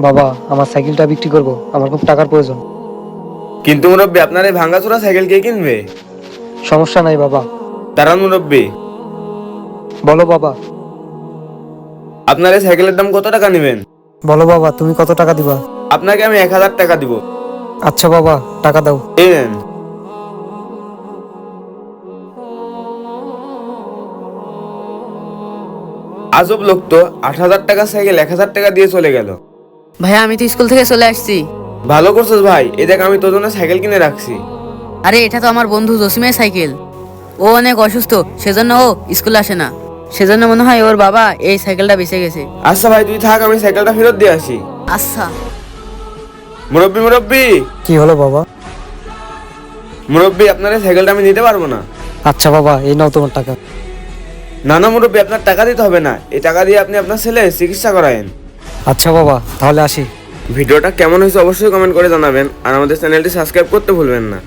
বাবা, আমার সাইকেলটা বিক্রি করব, আমার খুব টাকার প্রয়োজন। কিন্তু মুরব্বী, আপনার এই ভাঙাচোরা সাইকেল কে কিনবে? সমস্যা নাই বাবা। দাঁড়ান মুরব্বী, বলো বাবা। আপনার এই সাইকেলের দাম কত টাকা নেবেন? বলো বাবা, তুমি কত টাকা দিবা? আপনাকে আমি 1000 টাকা দিব। আচ্ছা বাবা, টাকা দাও। এই নেন। আজব লোক তো, 8000 টাকা সাইকেল 1000 টাকা দিয়ে চলে গেল। ভাইয়া আমি তো স্কুল থেকে চলে আসছি। ভালো করছিস ভাই, এই দেখ আমি তোর জন্য সাইকেল কিনে রাখছি। আরে এটা তো আমার বন্ধু জসিমের সাইকেল। ও অনেক অসুস্থ, সেজন্য ও স্কুলে আসে না। সেজন্য মনে হয় ওর বাবা এই সাইকেলটা বেঁচে গেছে। আচ্ছা ভাই, তুই থাক, আমি সাইকেলটা ফেরত দিয়ে আসি। আচ্ছা। মুরব্বী মুরব্বী কি হলো বাবা? মুরব্বী, আপনার এই সাইকেলটা আমি নিতে পারবো না। আচ্ছা বাবা, এই নাও তোমার টাকা। না না মুরব্বী, আপনার টাকা দিতে হবে না, এই টাকা দিয়ে আপনি আপনার ছেলে চিকিৎসা করায়েন। আচ্ছা বাবা, তাহলে আসি। ভিডিওটা কেমন হয়েছে অবশ্যই কমেন্ট করে জানাবেন, আর আমাদের চ্যানেলটি সাবস্ক্রাইব করতে ভুলবেন না।